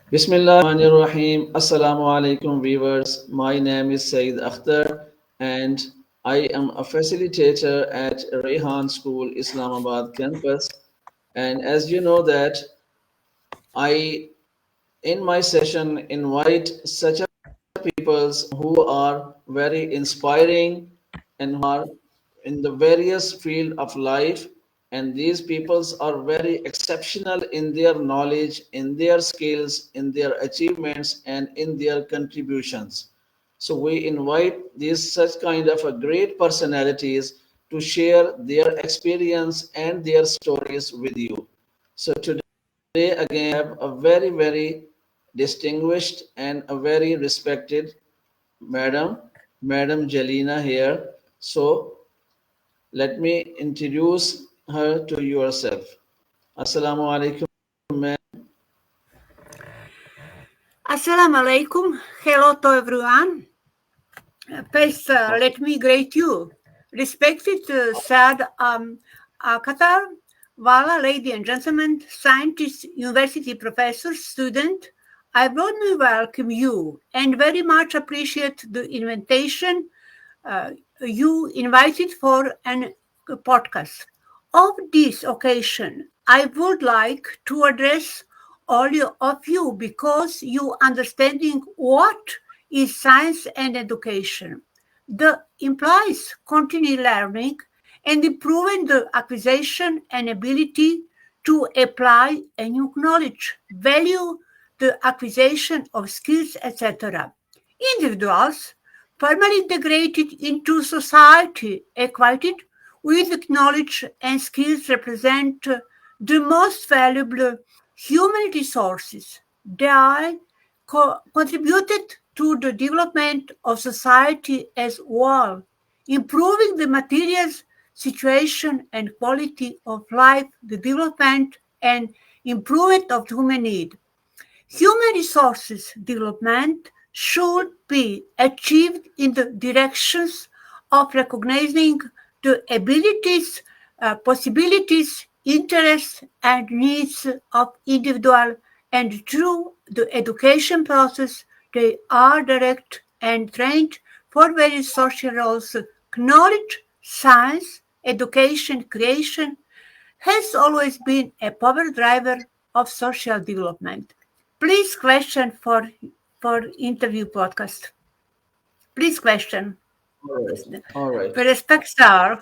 Bismillahirrahmanirrahim. Assalamu alaikum viewers. My name is Saeed Akhtar and I am a facilitator at Rehan School, Islamabad Campus. And as you know that I in my session invite such a peoples who are very inspiring and who are in the various field of life, and these peoples are very exceptional in their knowledge, in their skills, in their achievements, and in their contributions. So we invite these such kind of a great personalities to share their experience and their stories with you. So today again I have a very distinguished and a very respected Madam, Madam Jelena here. So let me introduce her to yourself. Assalamu alaikum, ma'am. Assalamu alaikum. Hello to everyone. First, let me greet you. Respected Sad Qatar, Wala, ladies and gentlemen, scientists, university professors, student, I warmly welcome you and very much appreciate the invitation you invited for an podcast. On this occasion, I would like to address all of you because you understanding what is science and education. The implies continuing learning and improving the acquisition and ability to apply a new knowledge, value the acquisition of skills, etc. Individuals firmly integrated into society, equipped with knowledge and skills represent the most valuable human resources. They contributed to the development of society as well, improving the materials situation and quality of life, the development and improvement of human need. Human resources development should be achieved in the directions of recognizing the abilities, possibilities, interests, and needs of individual, and through the education process, they are direct and trained for various social roles. Knowledge, science, education, creation has always been a power driver of social development. Please question for interview podcast. Please question. All right. All right. The respects are.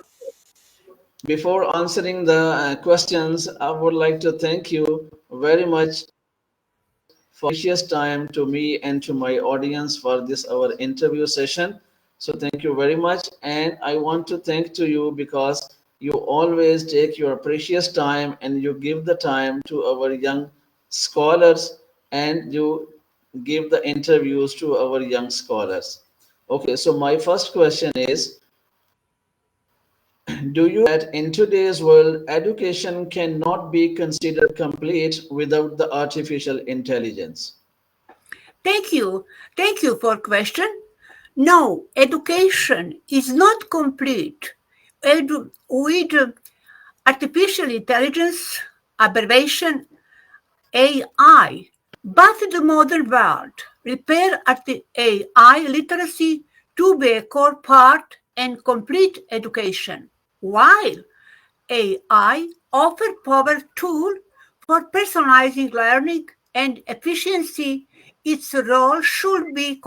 Before answering the questions, I would like to thank you very much for precious time to me and to my audience for this our interview session. So thank you very much, and I want to thank to you because you always take your precious time and you give the time to our young scholars and you give the interviews to our young scholars. Okay, so my first question is, do you that in today's world, education cannot be considered complete without the artificial intelligence? Thank you. Thank you for question. No, education is not complete with artificial intelligence, abbreviation AI, but the modern world repair at the AI literacy to be a core part and complete education, while AI offer power tool for personalizing learning and efficiency. Its role should be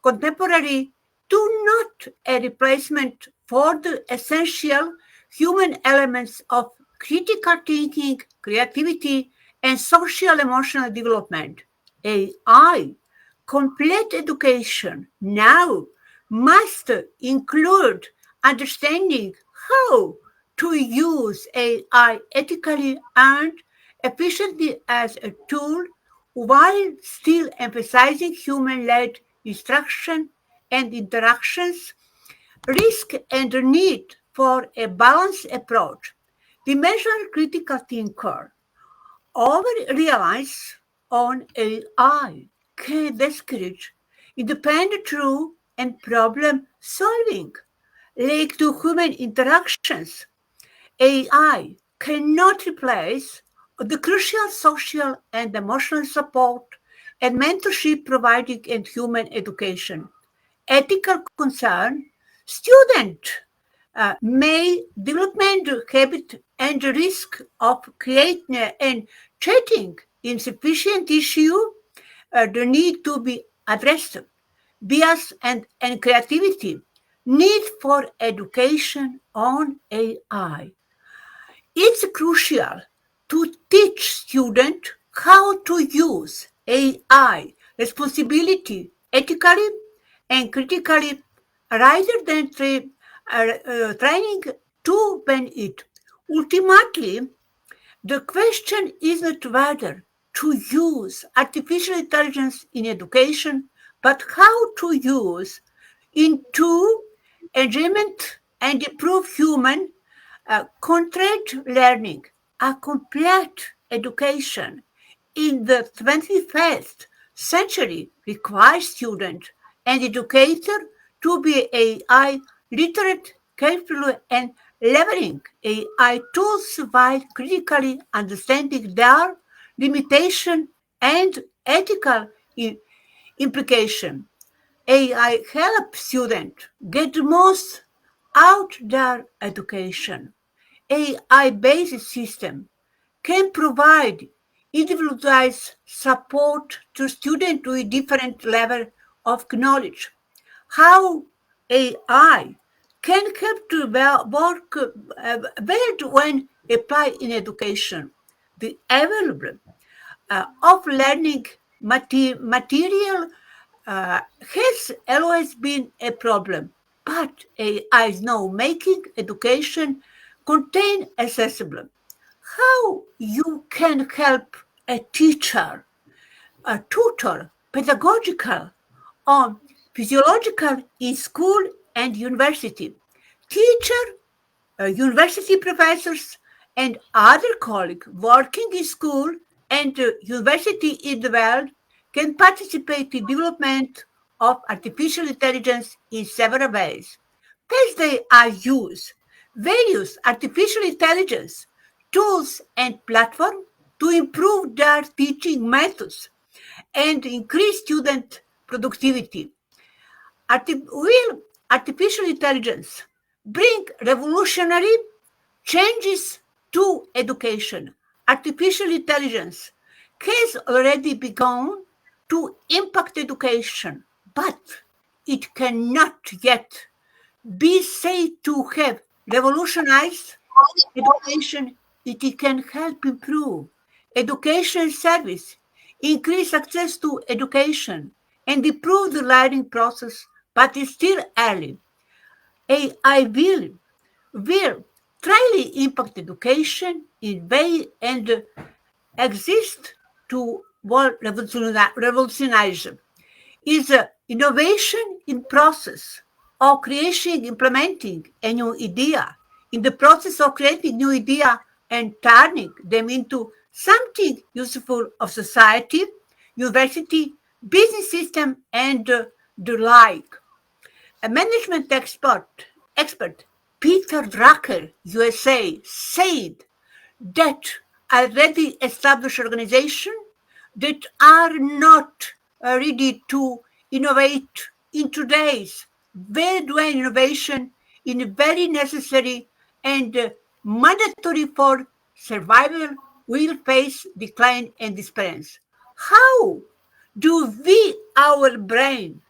contemporary to not a replacement for the essential human elements of critical thinking, creativity, and social emotional development. AI, complete education now must include understanding how to use AI ethically and efficiently as a tool while still emphasizing human led instruction and interactions, risk and the need for a balanced approach. The measure critical thinker over reliance on AI can discourage independent through and problem solving linked to human interactions. AI cannot replace the crucial social and emotional support and mentorship providing and human education. Ethical concern, student may development habit and risk of creating and treating insufficient issue the need to be addressed. Bias and creativity, need for education on AI. It's crucial to teach students how to use AI responsibility ethically and critically rather than training to ban it. Ultimately, the question isn't whether to use artificial intelligence in education, but how to use into enjoyment and improve human content learning. A complete education in the 21st century requires students and educators to be AI literate, capable, and leveraging AI tools while critically understanding their limitation and ethical implication. AI helps students get the most out their education. AI-based system can provide individualized support to students with different level of knowledge. How AI can help to work well when applied in education. The available of learning material has always been a problem, but AI is now making education contain accessible. How you can help a teacher, a tutor, pedagogical, or physiological in school and university. Teacher, university professors, and other colleagues working in school and university in the world can participate in development of artificial intelligence in several ways. First, they are use various artificial intelligence tools and platforms to improve their teaching methods and increase student productivity. Will artificial intelligence bring revolutionary changes to education? Artificial intelligence has already begun to impact education, but it cannot yet be said to have revolutionized education. It can help improve education service, increase access to education, and improve the learning process, but it's still early. AI will truly impact education in way and exist to revolutionize is innovation in process of creating, implementing a new idea, in the process of creating new idea and turning them into something useful of society, university, business system, and the like. A management expert Peter Drucker, USA, said that already established organizations that are not ready to innovate in today's very innovation in very necessary and mandatory for survival will face decline and disappearance. How do we, our brain,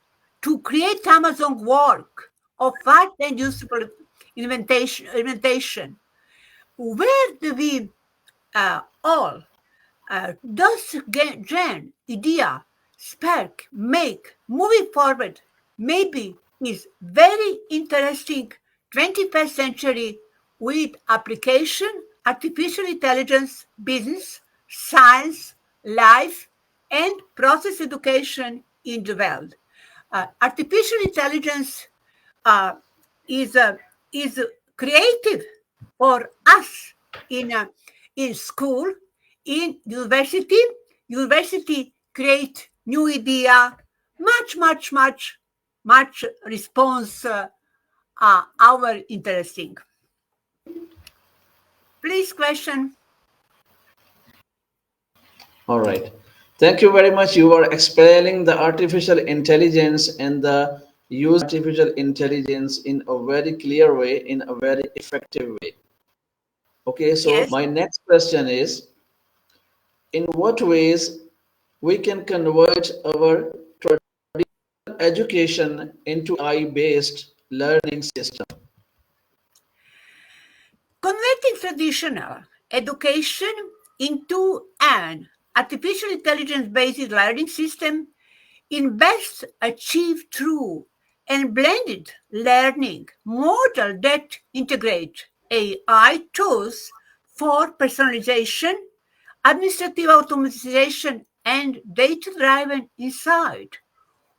to create Amazon work of art and useful inventation? Where do we all does gen idea spark make moving forward maybe is very interesting 21st century with application artificial intelligence business science life and process education in the world. Artificial intelligence uh, is is creative for us in in school, in university. University create new idea, much response our interesting. Please question. All right. Thank you very much. You were explaining the artificial intelligence and the use artificial intelligence in a very clear way, in a very effective way. Okay, so Yes. my next question is, in what ways we can convert our traditional education into AI-based learning system? Converting traditional education into an artificial intelligence based learning system in best achieved through and blended learning model that integrate AI tools for personalization, administrative automation, and data-driven insight,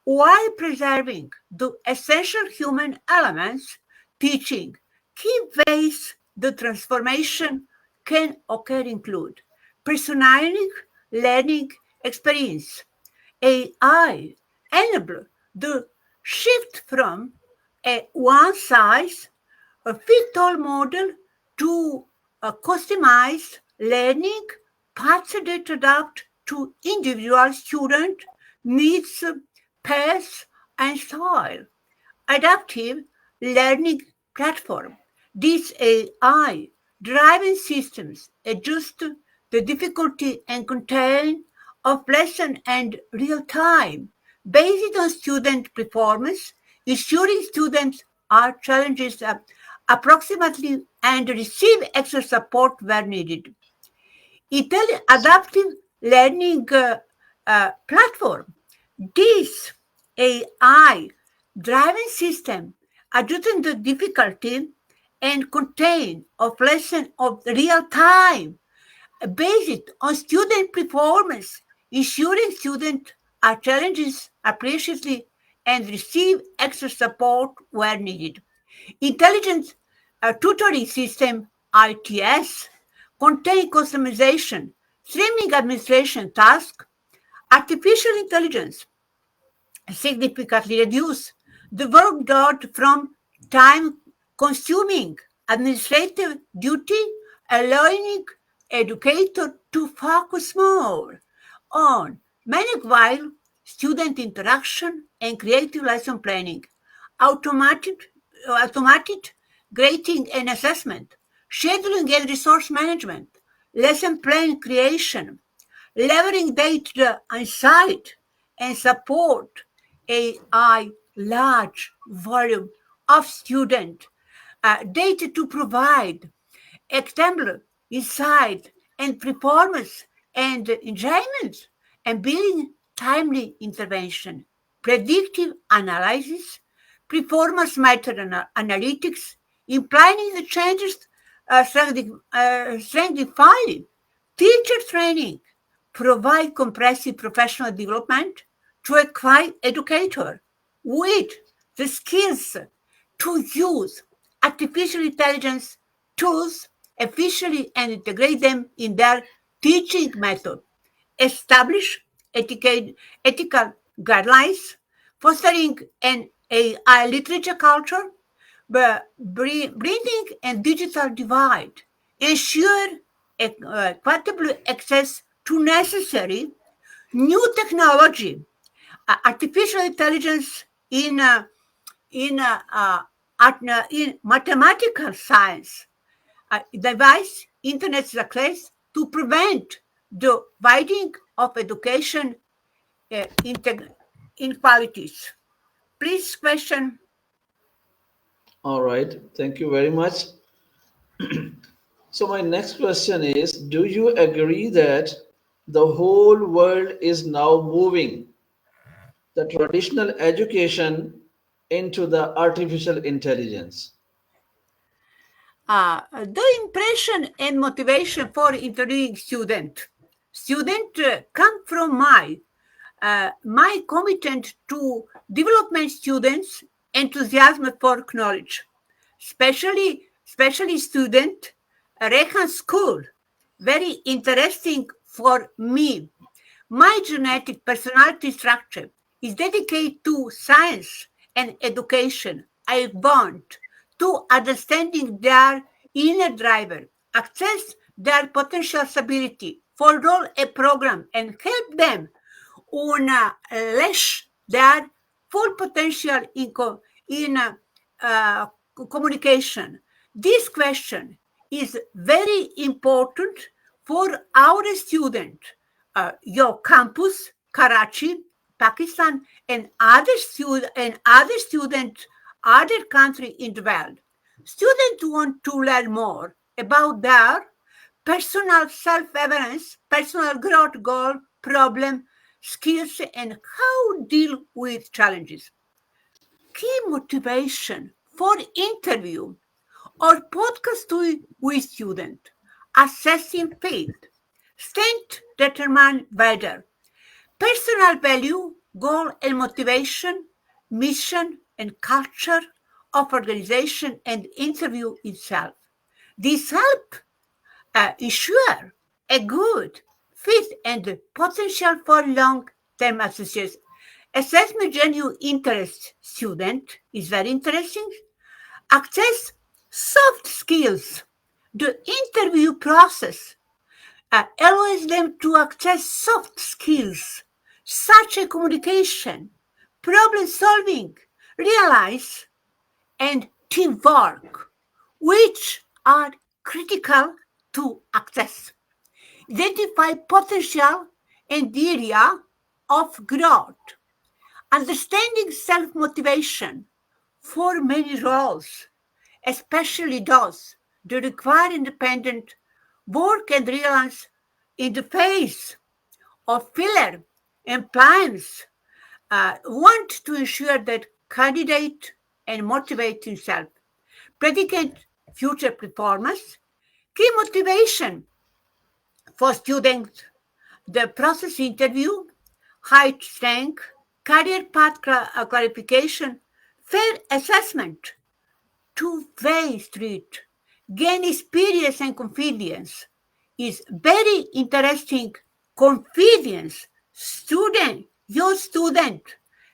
while preserving the essential human elements, teaching key ways the transformation can occur include personalizing learning experience. AI enable the shift from a one size fit all model to a customized learning paths that adapt to individual student needs, pace, and style. Adaptive learning platform. These AI driven systems adjust the difficulty and content of lesson and real time based on student performance, ensuring students are challenges approximately and receive extra support where needed. Adaptive learning platform. This AI driven system adjusting the difficulty and content of lesson of real time based on student performance, ensuring students are challenges appreciably and receive extra support where needed. Intelligent tutoring system ITS contain customization, streaming administration tasks, artificial intelligence significantly reduce the workload from time consuming administrative duty, allowing educator to focus more on meanwhile student interaction and creative lesson planning, automated, automated grading and assessment, scheduling and resource management, lesson plan creation, leveraging data insight and support AI large volume of student data to provide example insight and performance and enjoyment and building timely intervention, predictive analysis, performance method analytics, implying the changes strengthify teacher training, provide comprehensive professional development to equip educator with the skills to use artificial intelligence tools efficiently and integrate them in their teaching method, establish ethical guidelines, fostering an AI literature culture, bringing a digital divide, ensure equitable access to necessary new technology, artificial intelligence in mathematical science, device internet access to prevent the widening of education inequalities. Please question. All right, thank you very much. So my next question is, do you agree that the whole world is now moving the traditional education into the artificial intelligence? The impression and motivation for interviewing student come from my commitment to development students enthusiasm for knowledge, especially student Rehan School, very interesting for me. My genetic personality structure is dedicated to science and education. I want to understanding their inner driver, access their potential stability, for a program and help them unleash their full potential in communication. This question is very important for our student, your campus, Karachi, Pakistan, and other students, other country in the world. Students want to learn more about their personal self-awareness, personal growth goal, problem, skills, and how deal with challenges. Key motivation for interview or podcast with student. Assessing field. Strength determine whether personal value, goal and motivation, mission and culture of organization and interview itself. This help ensure a good fit and potential for long-term association. Assessment genuine interest student is very interesting. Access soft skills. The interview process allows them to access soft skills such as communication, problem solving, realize, and teamwork, which are critical to access. Identify potential and area of growth. Understanding self-motivation for many roles, especially those that require independent work and realize in the face of failure, employers want to ensure that candidate and motivate himself, predicate future performance, key motivation for students, the process interview, height strength, career path clarification, fair assessment, two-way street, gain experience and confidence is very interesting. Confidence, your student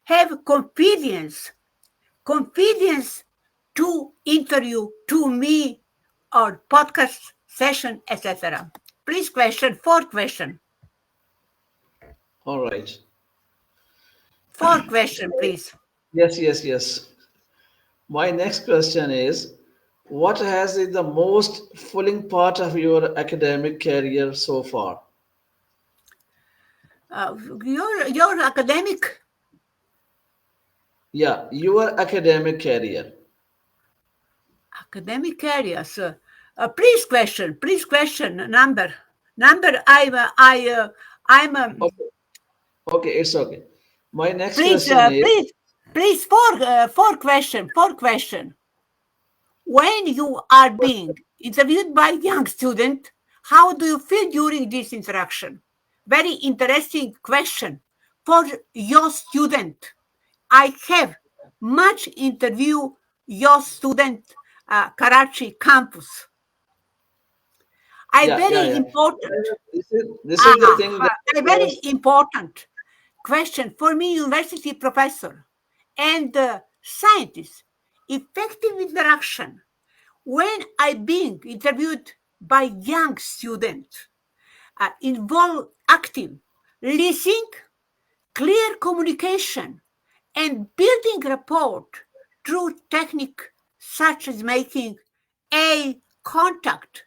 have confidence to interview, to me, or podcast session, etc. Please fourth question. All right. Fourth question, please. Yes. My next question is, what has been the most fulfilling part of your academic career so far? Your academic Yeah, your academic career. areas. Please question number. I'm Okay, okay, it's okay. My next please question is, please four question. When you are being interviewed by young student, how do you feel during this interaction? Very interesting question for your student. I have much interview your student Karachi campus. yeah. Important. This is the thing that A very important question for me, university professor and scientist. Effective interaction when I being interviewed by young students involve active listening, clear communication, and building rapport through technique such as making eye contact,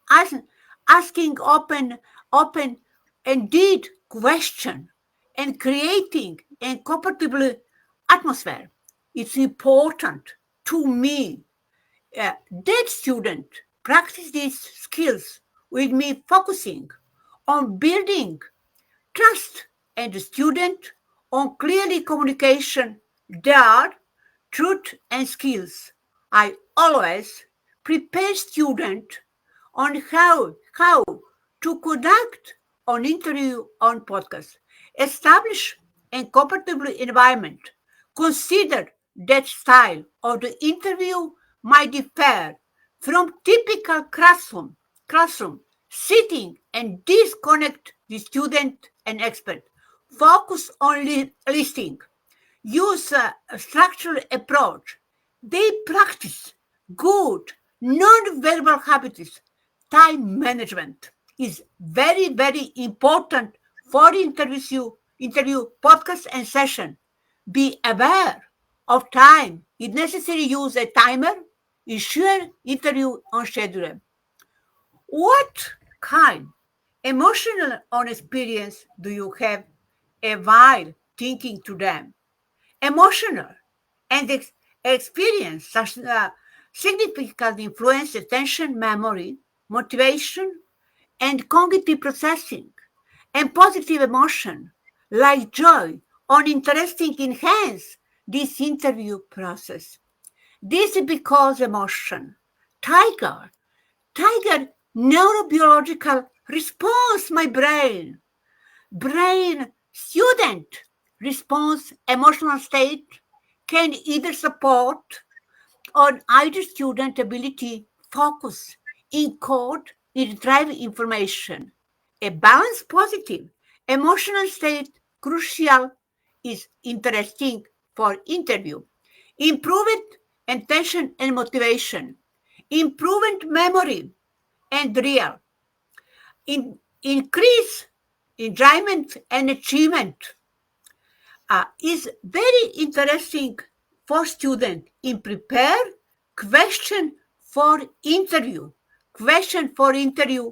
asking open and deep question, and creating a compatible atmosphere. It's important to me that student practice these skills with me, focusing on building trust and the student on clearly communication their truth and skills. I always prepare student on how to conduct an interview on podcast, establish a compatible environment, consider that style of the interview might differ from typical classroom sitting and disconnect the student and expert. Focus on listening. Use a structural approach. They practice good non-verbal habits, time management. is very, very important for interview, podcast and session. Be aware of time. If necessary, use a timer. Ensure interview on schedule. What kind emotional on experience do you have while thinking to them? Emotional and experience such significantly influence attention, memory, motivation, and cognitive processing, and positive emotion like joy or interesting enhance this interview process. This is because emotion, tiger, tiger neurobiological response, my brain student response emotional state can either support or either student ability focus encode retrieve information. A balanced positive emotional state crucial is interesting for interview. Improved attention and motivation, improved memory and real, increase enjoyment and achievement is very interesting for student in prepare question for interview, question for interview,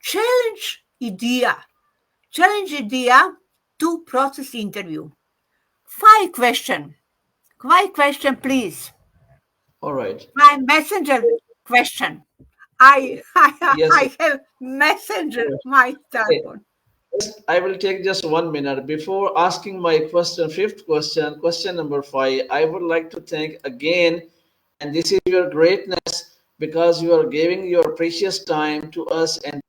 challenge idea to process interview. Five question, please. All right. My messenger question. I Yes. have messenger Yes. my Okay. telephone. I will take just 1 minute before asking my question. Fifth question, question number 5. I would like to thank again, and this is your greatness because you are giving your precious time to us and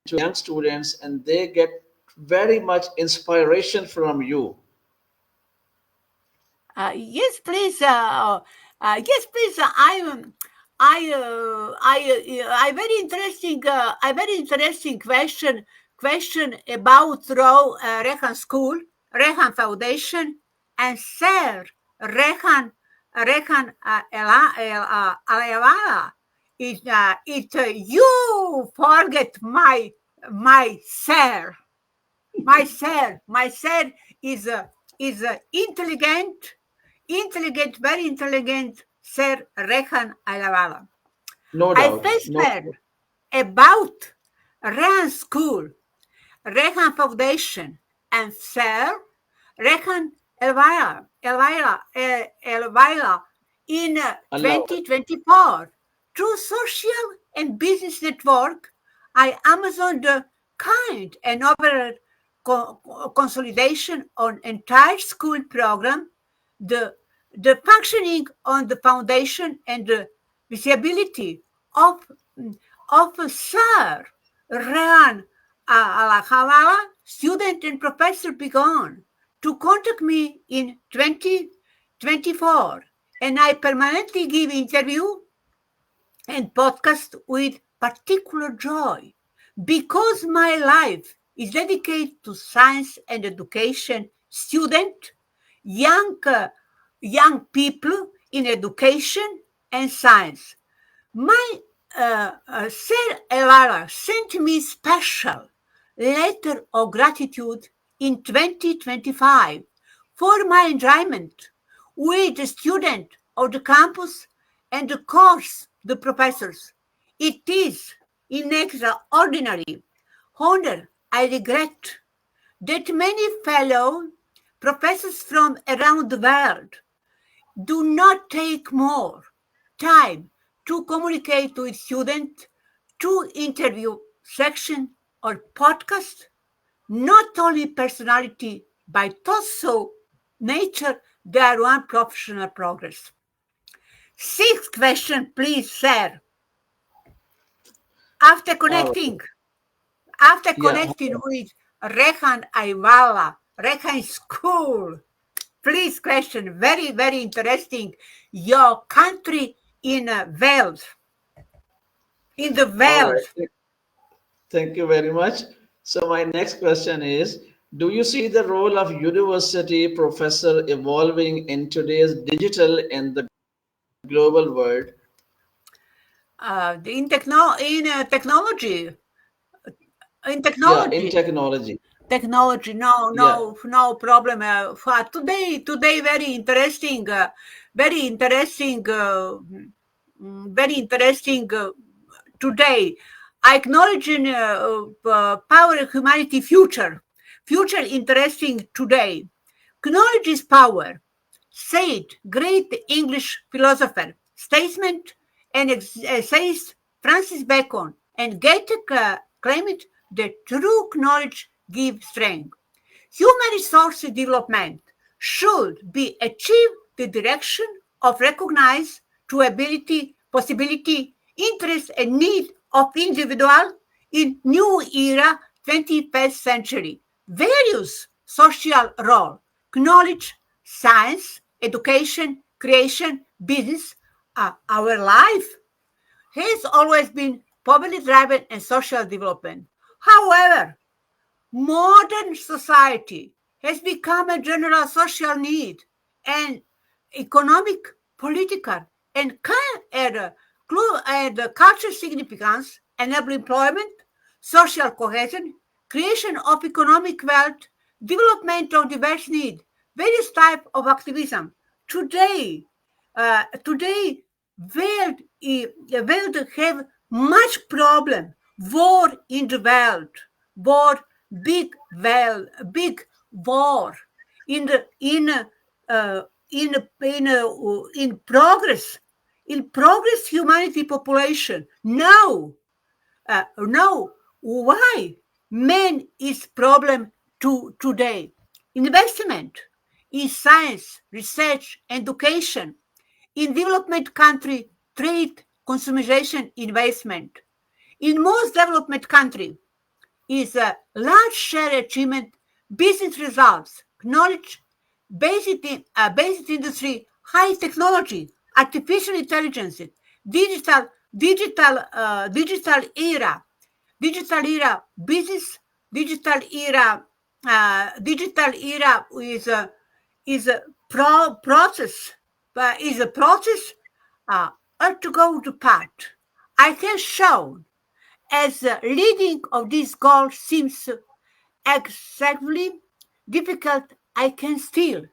to young students, and they get very much inspiration from you. Yes, please. Yes, please. I very interesting. I very interesting question about Rehan School, Rehan Foundation, and Sir Rehan Alawala. You forget my sir. My sir is intelligent, very intelligent Sir Rehan Alawala. No I doubt. first No. heard about Rehan School, Rehan Foundation, and Sir Rehan Elvira in Allah. 2024 through social and business network. I Amazon the kind and overall consolidation on entire school program, the functioning on the foundation and the visibility of Sir Rehan Alahala, student and professor began to contact me in 2024, and I permanently give interview and podcast with particular joy because my life is dedicated to science and education, student, young, young people in education and science. My Sir Elara sent me special letter of gratitude in 2025 for my enjoyment with the student of the campus and the course, the professors. It is an extraordinary honor. I regret that many fellow professors from around the world do not take more time to communicate with students to interview section or podcast, not only personality, but also nature, their one professional progress. Sixth question, please, sir. After All connecting, right. after Yeah. connecting with Rehan Ayvala, Rehan School, please question, very, very interesting. Your country in Wales, in the All Wales. right. Thank you very much. So my next question is, do you see the role of university professor evolving in today's digital and the global world? in technology, in Yeah, in technology. technology. Technology, no, Yeah. no, no problem. For today, very interesting, very interesting. Today, I acknowledge power of humanity future interesting today. Knowledge is power, said great English philosopher, statesman, and essayist Francis Bacon, and Goethe claimed that true knowledge gives strength. Human resource development should be achieved the direction of recognize to ability, possibility, interest, and need of individual in new era 21st century. Various social role, knowledge, science, education, creation, business, our life has always been public driven and social development. However, modern society has become a general social need and economic, political, and cultural significance, enable employment, social cohesion, creation of economic wealth, development of diverse needs, various types of activism. Today, world have much problem. War in the world, war, big war in the in progress, humanity population now why man is problem today. Investment in science, research, education in development country, trade, consumization, investment. In most development country is a large share achievement, business results, knowledge, basic industry, high technology, artificial intelligence, digital, digital era, business, digital era is a process, is a process to go to path. I can show as the leading of this goal seems excessively difficult, I can still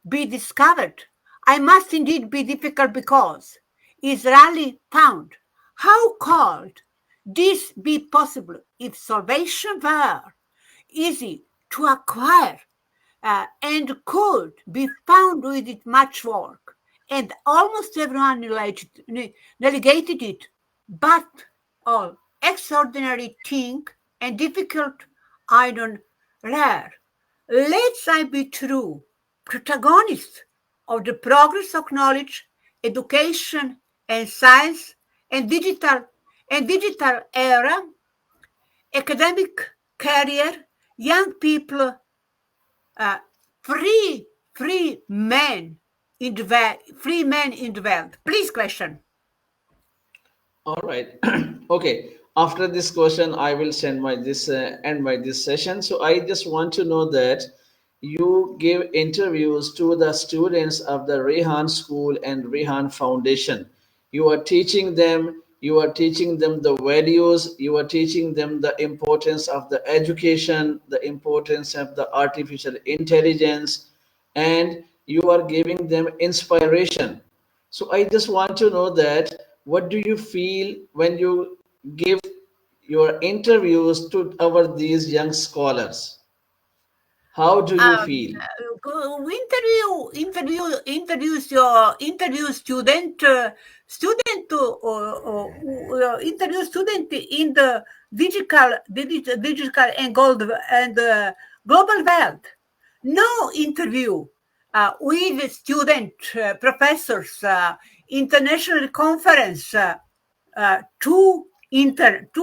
be discovered. I must indeed be difficult because is rarely found. How could this be possible if salvation were easy to acquire and could be found with it much work? And almost everyone negated it, but all extraordinary thing and difficult, I don't rare. Let's I be true, protagonist of the progress of knowledge, education, and science, and digital era, academic career, young people, uh, free men in the world, free men in the world. Please question. All right. Okay. After this question, I will send my this end my this session. So I just want to know that you give interviews to the students of the Rehan School and Rehan Foundation. You are teaching them. You are teaching them the values. You are teaching them the importance of the education, the importance of the artificial intelligence, and you are giving them inspiration. So I just want to know that what do you feel when you give your interviews to our these young scholars? How do you feel? Interview student in the digital and gold and global world. No interview with student professors, international conference to internet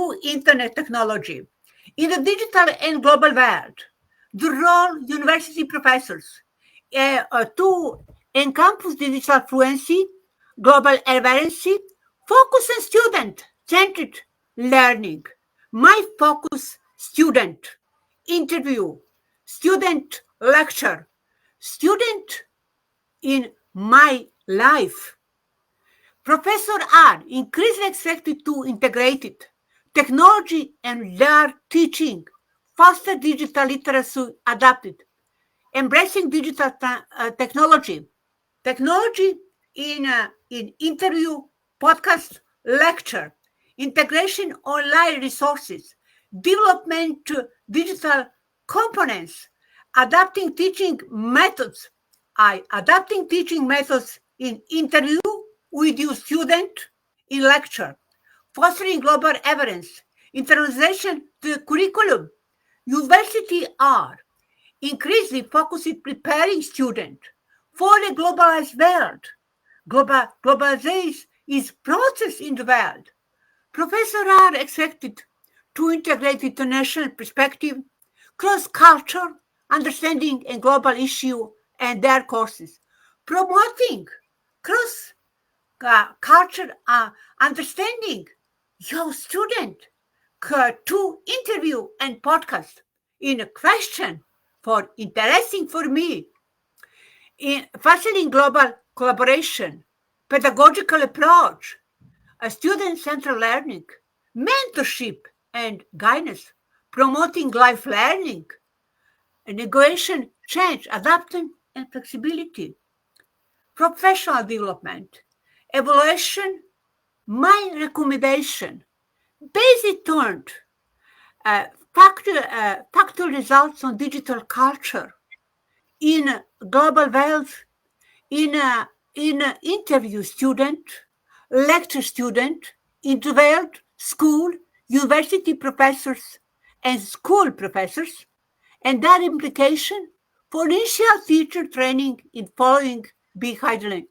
technology in the digital and global world. The role university professors to encompass digital fluency, global relevancy, focus on student-centered learning. My focus, student, interview, student lecture, student in my life. Professors are increasingly expected to integrate it, technology and their teaching, foster digital literacy adapted, embracing digital technology, in interview, podcast, lecture, integration online resources, development to digital components, adapting teaching methods. Adapting teaching methods in interview with your student in lecture, fostering global evidence, internalization to curriculum. University are increasingly focusing preparing students for a globalized world. Globalization is process in the world. Professors are expected to integrate international perspective, cross-culture, understanding and global issue and their courses, promoting cross-culture understanding your student to interview and podcast in a question for interesting for me in fostering global collaboration, pedagogical approach, a student-centered learning, mentorship and guidance, promoting life learning, negotiation, change, adaptation, and flexibility, professional development, evaluation, my recommendation, based on factual results on digital culture, in global wealth, in interview student, lecture student, interview school, university professors, and school professors, and their implication for initial teacher training in following big headline.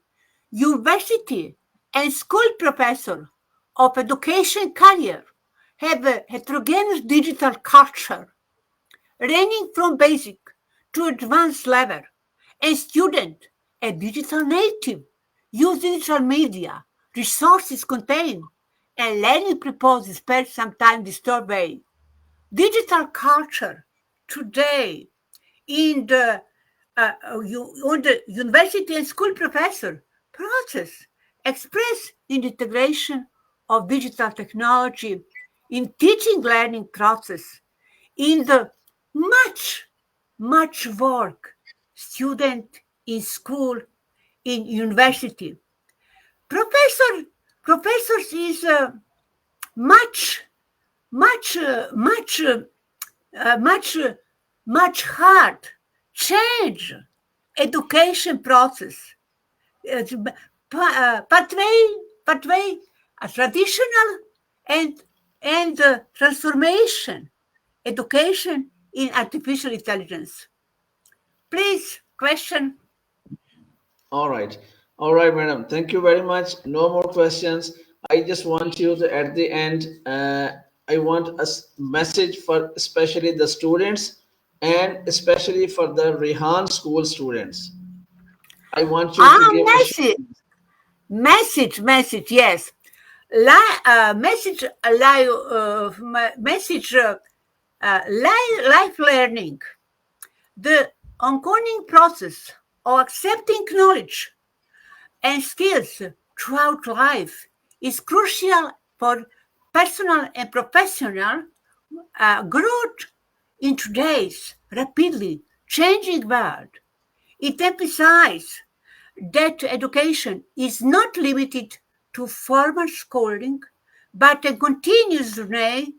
University and school professor of education career have a heterogeneous digital culture, ranging from basic to advanced level, and student a digital native use digital media, resources contain, and learning proposes per sometimes disturbed way. Digital culture today in the on the university and school professor process express in the integration of digital technology in teaching learning process in the much work student in school in university professors is much much much much hard change education process. Pathway traditional and transformation education in artificial intelligence. Please question. All right. All right, madam. Thank you very much. No more questions. I just want you to, at the end, I want a message for especially the students and especially for the Rehan School students. I want you to give a Message, yes. Life learning. The ongoing process of accepting knowledge and skills throughout life is crucial for personal and professional growth in today's rapidly changing world. It emphasizes that education is not limited to formal schooling, but a continuous journey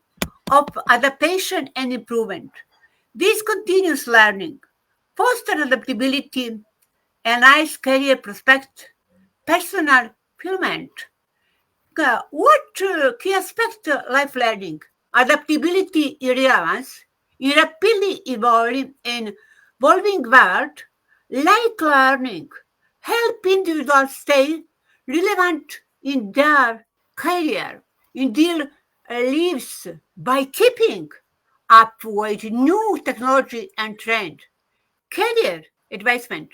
of adaptation and improvement. This continuous learning fosters adaptability, enhance career prospect, personal fulfillment. What key aspect life learning? Adaptability in relevance, in rapidly evolving world, like learning help individuals stay relevant in their career, in their lives by keeping up with new technology and trend. Career advancement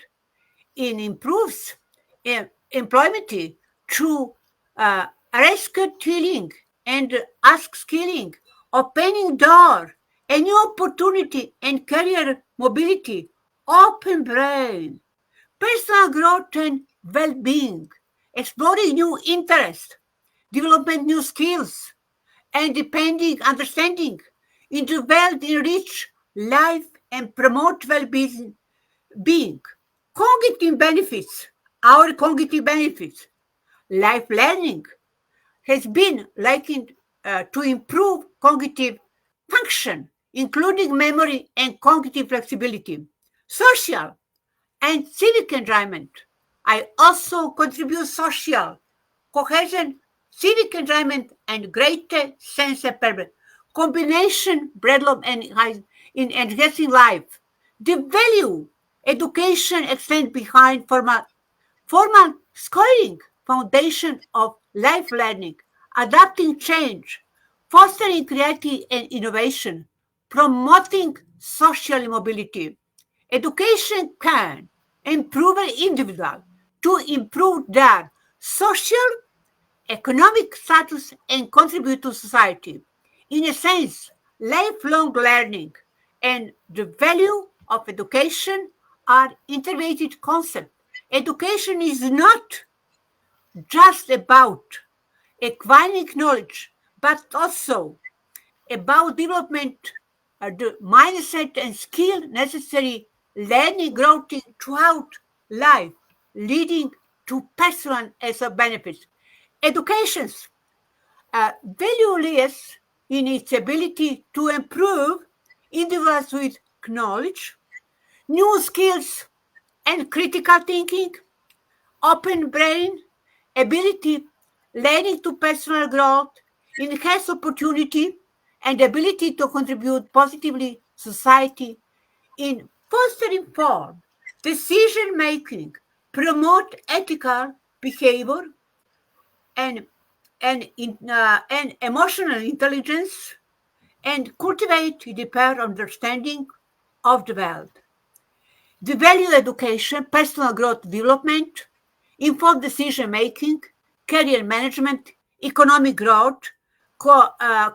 in improves employment through reskilling and upskilling, opening door, a new opportunity and career mobility, open brain, personal growth and well-being, exploring new interests, developing new skills, and depending understanding in the world enrich life and promote well-being. Cognitive benefits, our cognitive benefits, life learning has been likened to improve cognitive function, including memory and cognitive flexibility, social and civic enjoyment. I also contribute social cohesion, civic enjoyment, and greater sense of purpose. Combination, breadlock, and in enhancing life. The value education extends behind formal schooling, foundation of life learning, adapting change, fostering creativity and innovation, promoting social mobility. Education can improve an individual to improve their social, economic status and contribute to society. In a sense, lifelong learning and the value of education are interrelated concepts. Education is not just about acquiring knowledge, but also about development the mindset and skill necessary learning growth throughout life, leading to personal as a benefit. Education's value lies in its ability to improve individuals with knowledge, new skills, and critical thinking, open brain, ability, leading to personal growth, enhanced opportunity, and ability to contribute positively society in fostering form, decision making, promote ethical behavior, and and emotional intelligence, and cultivate deeper understanding of the world. The value education, personal growth development, informed decision making, career management, economic growth,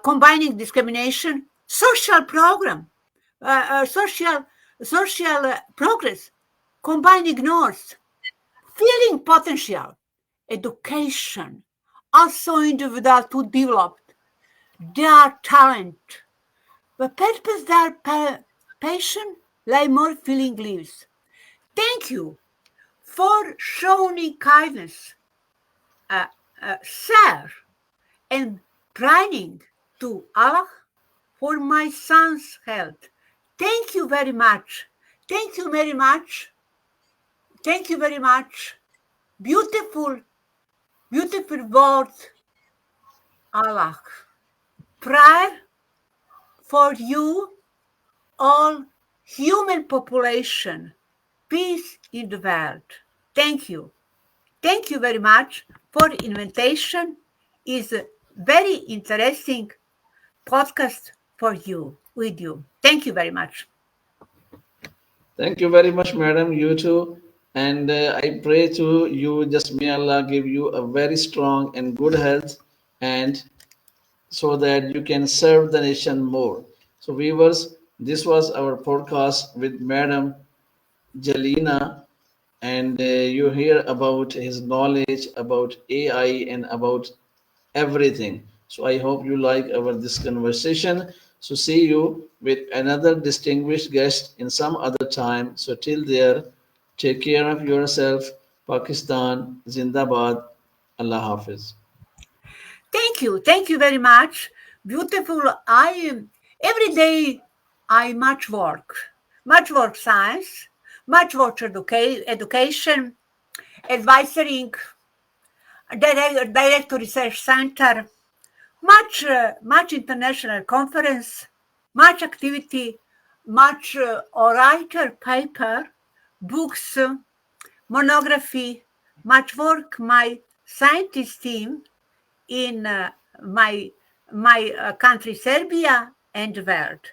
combining discrimination, social program, social progress, combining north, feeling potential, education, also individual to develop their talent, the purpose their passion, like more feeling lives. Thank you for showing kindness, sir, and praying to Allah for my son's health. Thank you very much. Thank you very much. Thank you very much. Beautiful, beautiful words, Allah. Prayer for you, all human population. Peace in the world. Thank you. Thank you very much for invitation. Is a very interesting podcast for you, with you. Thank you very much. Thank you very much, madam. You too. And I pray to you, just may Allah give you a very strong and good health, and so that you can serve the nation more. So, viewers, this was our podcast with Madam Jelena, and you hear about his knowledge about AI and about everything. So I hope you like our this conversation. So see you with another distinguished guest in some other time. So till there, take care of yourself. Pakistan, Zindabad, Allah Hafiz. Thank you. Thank you very much. Beautiful. Every day I much work science, much work education, advisory, director research center, much international conference, much activity, much orator paper, books, monography, much work my scientist team in my country Serbia and the world.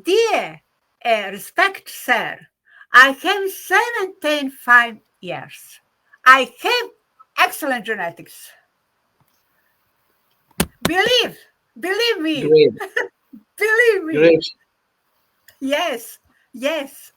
Dear respect, sir, I have 75 years. I have excellent genetics. Believe me. Great, Believe me. great. Yes, yes.